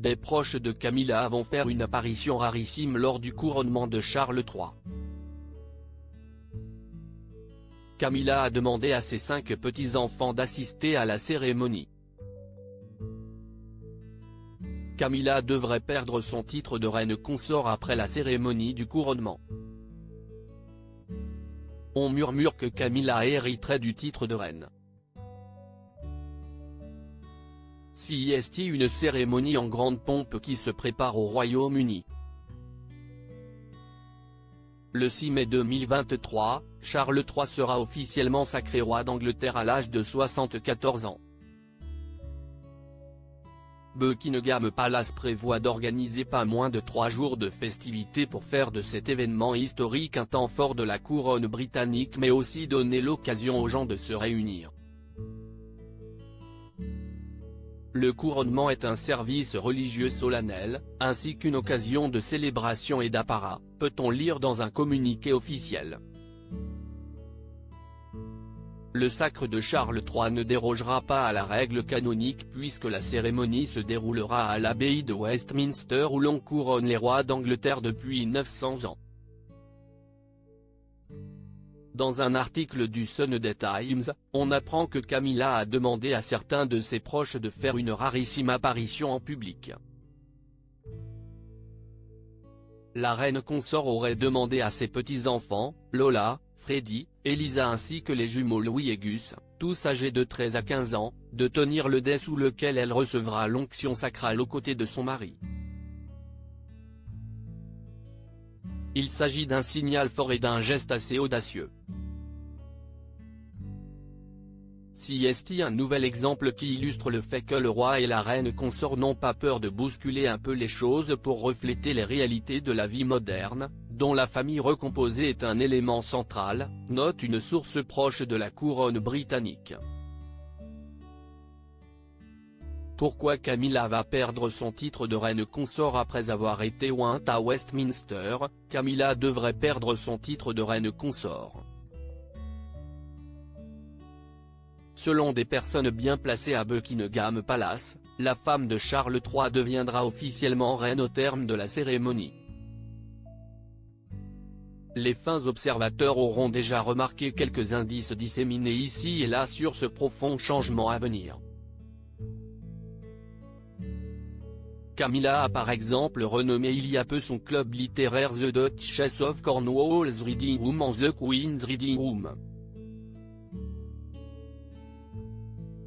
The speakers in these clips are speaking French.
Des proches de Camilla vont faire une apparition rarissime lors du couronnement de Charles III. Camilla a demandé à ses 5 petits-enfants d'assister à la cérémonie. Camilla devrait perdre son titre de reine consort après la cérémonie du couronnement. On murmure que Camilla hériterait du titre de reine. C'est une cérémonie en grande pompe qui se prépare au Royaume-Uni. Le 6 mai 2023, Charles III sera officiellement sacré roi d'Angleterre à l'âge de 74 ans. Buckingham Palace prévoit d'organiser pas moins de 3 jours de festivités pour faire de cet événement historique un temps fort de la couronne britannique mais aussi donner l'occasion aux gens de se réunir. Le couronnement est un service religieux solennel, ainsi qu'une occasion de célébration et d'apparat, peut-on lire dans un communiqué officiel. Le sacre de Charles III ne dérogera pas à la règle canonique puisque la cérémonie se déroulera à l'abbaye de Westminster où l'on couronne les rois d'Angleterre depuis 900 ans. Dans un article du Sunday Times, on apprend que Camilla a demandé à certains de ses proches de faire une rarissime apparition en public. La reine consort aurait demandé à ses petits-enfants, Lola, Freddie, Elisa ainsi que les jumeaux Louis et Gus, tous âgés de 13 à 15 ans, de tenir le dais sous lequel elle recevra l'onction sacrale aux côtés de son mari. Il s'agit d'un signal fort et d'un geste assez audacieux. C'est un nouvel exemple qui illustre le fait que le roi et la reine consort n'ont pas peur de bousculer un peu les choses pour refléter les réalités de la vie moderne, dont la famille recomposée est un élément central, note une source proche de la couronne britannique. Pourquoi Camilla va perdre son titre de reine consort après avoir été ointe à Westminster? Camilla devrait perdre son titre de reine consort. Selon des personnes bien placées à Buckingham Palace, la femme de Charles III deviendra officiellement reine au terme de la cérémonie. Les fins observateurs auront déjà remarqué quelques indices disséminés ici et là sur ce profond changement à venir. Camilla a par exemple renommé il y a peu son club littéraire The Duchess of Cornwall's Reading Room en The Queen's Reading Room.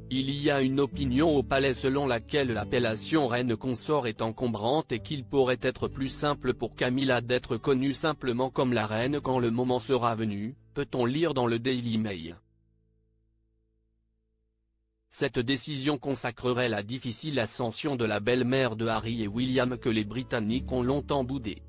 Il y a une opinion au palais selon laquelle l'appellation reine consort est encombrante et qu'il pourrait être plus simple pour Camilla d'être connue simplement comme la reine quand le moment sera venu, peut-on lire dans le Daily Mail. Cette décision consacrerait la difficile ascension de la belle-mère de Harry et William que les Britanniques ont longtemps boudée.